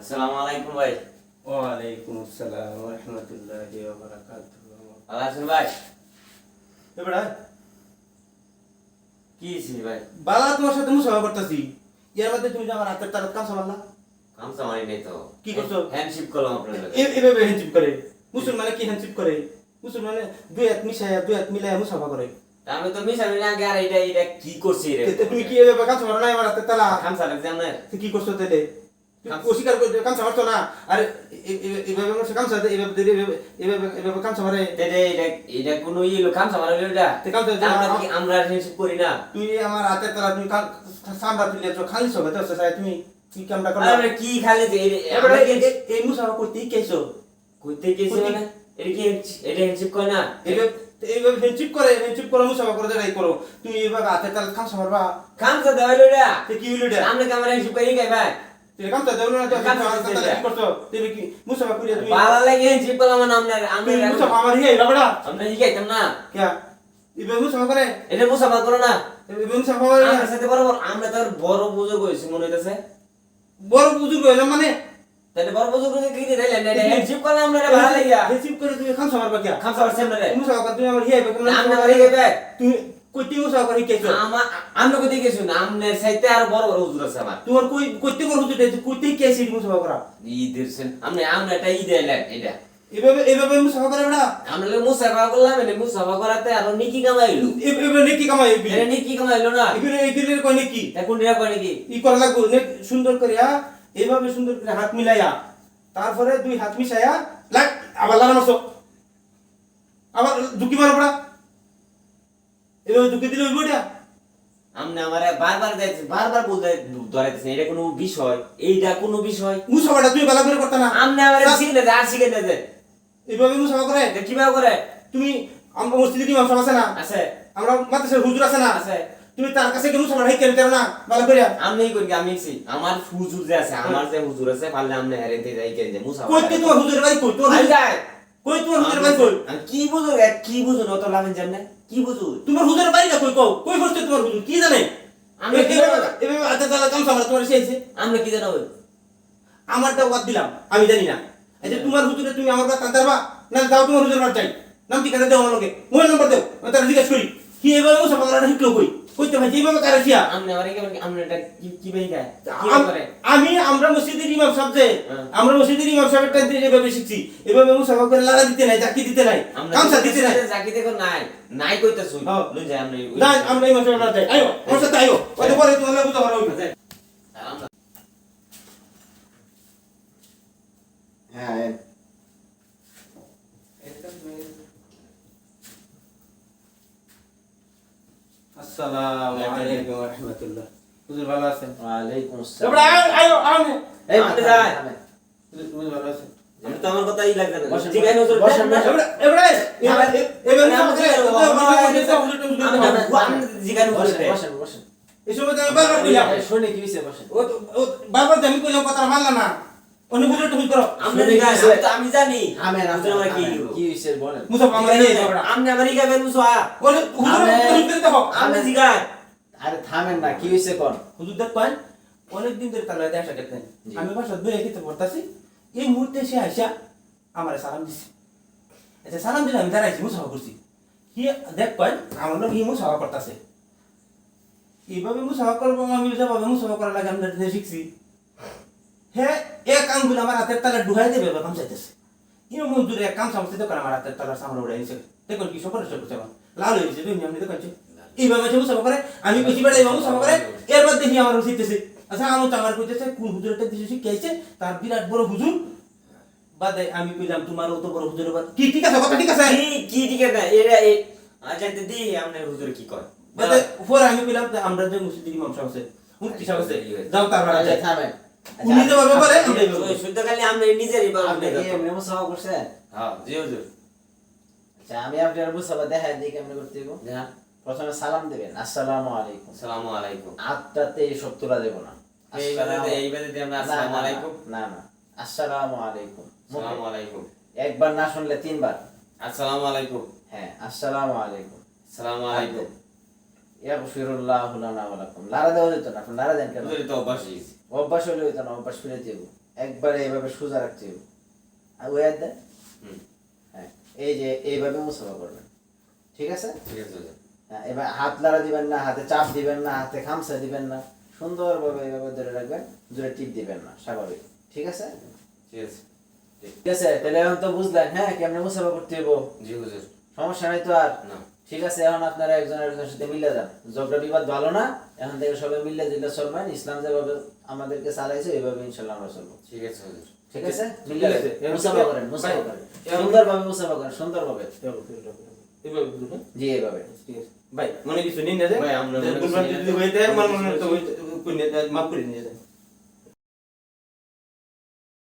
আসসালামু আলাইকুম ভাই। ওয়ালাইকুম আসসালাম ওয়া রাহমাতুল্লাহি ওয়া বারাকাতুহু। ভালো আছেন ভাই? এবারে কি হইছে ভাই? বালা তোমার সাথে মুসাফা করতেছি, এর মধ্যে তুমি যে আমার হাতের তারাত কাঁচা মারলা। কামসা মারি নাই তো। কি করছো? হ্যান্ডশিপ করলাম আপনার সাথে। এভাবে হ্যান্ডশিপ করে? মুসলমানে কি হ্যান্ডশিপ করে? মুসলমানে দুই হাত মিশায়া দুই হাত মিলায়া মুসাফা করে। তা আমি তো মিশামি না আর এটা কি করছি রে? তুমি কি এভাবে কাঁচা মারো না আমার হাতের তালা? কামসা লাগছে আপনার? তুই কি করছো তাহলে? অস্বীকার করে কাঁচা মারতো না। আর এভাবে আমার কাঁচা এভাবে কাঁচা মারে। এটা কোনো ইলো কামসা মারা হলো এটা? আমরা হ্যান্ডশিপ করি না। তুই আমার হাতের তালা তুমি সামরা তুলে খালি সবে তো তুমি কি কামটা করো? আরে কি খালি যে এবারে এই মুসাফা করতে কেছো কইতে গেছি না? এটা হ্যান্ডশিপ করে না? এইভাবে হ্যান্ডশিপ করে মুসাফা করে দেখাই করো। তুমি এভাবে হাতের তালা কাঁচা মারবা? কামসা দেওয়া হলো এটা? কি হইলো এটা? আমরা ক্যামেরা হ্যান্ডশিপ করি গাই ভাই। তুই কামটা দেও না তো কি করছো? তুমি কি মুসাফা করিয়া তুমি ভালো লাগে হ্যান্ডশিপ করলাম না আমরা মুসাফা আমার হিয়াই বাবাডা আমরা শিখাইতাম না। কে এভাবে মুসাফা করে? এটা মুসাফা করো না? এভাবে মুসাফা করে? আমার সাথে বড় আমরা তো বড় বুঝো কইছি মনে হইতাছে। বড় বুজুর্গ হইলাম মানে? তাহলে বড় বুঝো করে কি দিলে না এটা হ্যান্ডশিপ করলাম আমরা এটা ভালো লাগিয়া। হ্যান্ডশিপ করে তুমি কামটা মারবা কে? খামসা করছেন না রে? মুসাফা করে তুমি আমার হিয়াই কেমন? আমরা বাড়ি গেবে তুমি কইতে মুসাফা করে কেছো? আমরা কইতে গেছি না আমনের সাইতে আর বড় বড় হুজুর আছে আমার। তোমার কইতে বড় হুজুর কইতে কেছি মুসাফা করা? ঈদের আমরা এটা ঈদ এলেন এটা এভাবে মুসাফা করে না? আমরা মুসাফা করলাম মানে মুসাফা করাতে আর নেকি কামাইলো। এভাবে নেকি কামাই এটা নেকি কামাইলো না? এগুলো কই নেকি? এখন এটা কয় নাকি? ই করা লাগবো সুন্দর করিয়া এইভাবে সুন্দর করে হাত মিলাইয়া তারপরে দুই হাত মিশাইয়া লাগ আবার লাগানো মারছো আবার ঝুঁকি মারো পড়া এভাবে ঝুঁকি দিলে হইব এটা? আমনে আমারে বারবার যাইছে বারবার বলতে ধরাইতেছেন এটা কোনো বিষয় এইটা কোনো বিষয় মুসাফাটা তুমি ভালো করে করতে না? আমনে আমারে শিখলে আর শিখলে যে এইভাবে মুসাফা করে? এটা কিভাবে করে? তুমি আমরা মসজিদে কি ইমাম সাহেব আছে না? আছে আমরা মাদ্রাসার হুজুর আছে না? আছে তুমি তার কাছে কি মুসাফা হাই কেন না ভালো করে? আমি করি আমি সি আমার হুজুর যে আছে আমার যে হুজুর আছে পারলে আমনে হেরেতে যাই কেন যে মুসা কইতে তোমার হুজুরের বাড়ি কই? তোমার আই যায় কই তোমার হুজুরের বাড়ি কই? আমি কি বুঝো অত লাভেন জানেন কি বুঝো তোমার হুজুরের বাড়িটা কই কও? কই বসতে তোমার হুজুর কি জানে? আমি এভাবে হাতে তালা কাম সামরা তোমার শেষে আমরা কি জানো আমারটা বাদ দিলাম আমি জানি না। এই যে তোমার হুজুরে তুমি আমার বাদ কাঁদারবা না যাও তোমার হুজুরের বাড়ি যাই নাম ঠিকানা দেও আমাকে মোবাইল নাম্বার দেও আমি তার জিজ্ঞেস করি কি এভাবে মুসাফা করাটা শিখলো কই? কইতে ভাই এইভাবে কারেছিয়া আমনে আমারে কি আমনে এটা কি ভাই গায় কি করে আমরা মসজিদের ইমাম সাহেব যে আমরা মসজিদের ইমাম সাহেবের টাইম থেকে এভাবে শিখছি এভাবে মুসাফা করে লাগা দিতে নাই জাকি দিতে নাই কামসা দিতে নাই জাকি দেখো নাই নাই কইতাছুই লই যায় আমনে না আমরা ইমাম সাহেবের বাড়ি যাই আইও আমার সাথে আইও ওই পরে তোমার বুঝা করা হইবে। হ্যাঁ আসসালামু আলাইকুম ওয়া রাহমাতুল্লাহ। হুজুর ভালো আছেন? ওয়ালাইকুম এবারে আইও আইও এই আপনি যায় হুজুর ভালো আছেন? আমি তো আমার কথাই লাগবে না ঠিক আছে হুজুর বসেন না। এবারে এবারে আমি জিগানো করতে বসেন বসেন এই সময় তো বারবার কইলাম শুনে কি হইছে বসেন ও বারবার আমি কইলাম কথা মানলা না অন্য বুঝে তুমি করো আমরা জিগাই আমি জানি আমেন হুজুর আমরা কি কি হইছে বলেন মুসাফা আমরা এই বড়া আমনে আমারে গাবেন মুসা বলে হুজুর দেখো আমনে জিগাই আরে থামেন না কি হইছে কোন হুজুর দেখ পান অনেক দিন ধরে তালা দেখা করতেন আমি বাসা দুই একিতে পড়তাছি এই মুহূর্তে সে আইসা আমারে সালাম দিছে আচ্ছা সালাম দিলে আমি দাঁড়াইছি মুসাফা করছি কি দেখ পান আমার লোক হি মুসাফা করতেছে এইভাবে মুসাফা করবো আমি যেভাবে মুসাফা করার লাগে আমরা শিখছি হ্যাঁ এক আঙ্গুল আমার হাতের তালা ঢুকাই দেবে কাম চাইতেছে ইনো মজদুর এক কাম সামনে তো করে আমার হাতের তালার সামনে উড়াই নিছে দেখুন কি সকলে সব করছে লাল হয়েছে দুই আমি দেখছি এইভাবে সে মুসাফা করে আমি বেশি বেড়ে এইভাবে মুসাফা করে এরপর দেখি আমার শিখতেছে আচ্ছা আমার তো আমার কইতেছে কোন হুজুরটা দিছে শিখাইছে তার বিরাট বড় হুজুর বাদে আমি কইলাম তোমার অত বড় হুজুরের বাদ কি ঠিক আছে কথা ঠিক আছে কি ঠিক আছে এরা আচ্ছা দি আমনে হুজুর কি কয় বাদে পরে আমি কইলাম আমরা যে মসজিদের ইমাম সাহেব আছে মুফতি সাহেব আছে যাও তার বাড়ি যাই থামেন উনি যে ভাবে বলে শুদ্ধ খালি আমনে নিজেরই আপনি কি এমনি মুসাফা করছেন হ্যাঁ জি হুজুর আচ্ছা আমি আপনার মুসাফা দেখাই দিই কেমনে করতে হইব হ্যাঁ প্রথমে সালাম দিবেন আসসালামু আলাইকুম আসসালামু আলাইকুম আত্মাতে সব তোলা দেব না এইবারে আমরা আসসালামু আলাইকুম না না আসসালামু আলাইকুম আসসালামু আলাইকুম একবার না শুনলে তিনবার আসসালামু আলাইকুম হ্যাঁ আসসালামু আলাইকুম আসসালামু আলাইকুম ইয়াগফিরুল্লাহু লানা ওয়া লাকুম লারা দেওয়া যেত না আপনি লারা দেন কেন হুজুর তো অভ্যাস হইছে অভ্যাস হইলে হইতো না অভ্যাস ফিরে দেব একবারে এইভাবে সোজা রাখতে হবে আর ওই হাত দেন হুম, হ্যাঁ এই যে এইভাবে মুসাফা করবেন ঠিক আছে ঠিক আছে হুজুর। হ্যাঁ, এবার হাত লাড়া দিবেন না হাতে চাপ দিবেন না হাতে খামসা দিবেন না সুন্দরভাবে এইভাবে ধরে রাখবেন জোরে টিপ দিবেন না স্বাভাবিক ঠিক আছে ঠিক আছে। ঠিক আছে তাহলে এখন তো বুঝলেন হ্যাঁ কেমনে মুসাফা করতে হইব জি হুজুর। সমস্যা নাই তো আর না। ঠিক আছে এখন আপনারা একজন আরেকজনের সাথে মিলে যান ঝগড়া বিবাদ ভালো না এখন থেকে সবাই মিলে দিলে চলবেন ইসলাম যেভাবে আমাদেরকে চালাইছে এইভাবে ইনশাল্লাহ আমরা চলবো ঠিক আছে হুজুর। ঠিক আছে ঠিক মিলে আছে। মুসাফা করেন মুসাফা করেন সুন্দরভাবে মুসাফা করেন সুন্দরভাবে এভাবে বুঝুন, হ্যাঁ? জি এইভাবে ঠিক আছে। ভাই মনে কিছু নিন না যে ভাই, আমরা মনে কিছু ভুলভ্রান্তি নিন না। যদি হয়ে যায় আমরা আমার মনে কিছু হয় তো মাফ করে নিয়ে যায়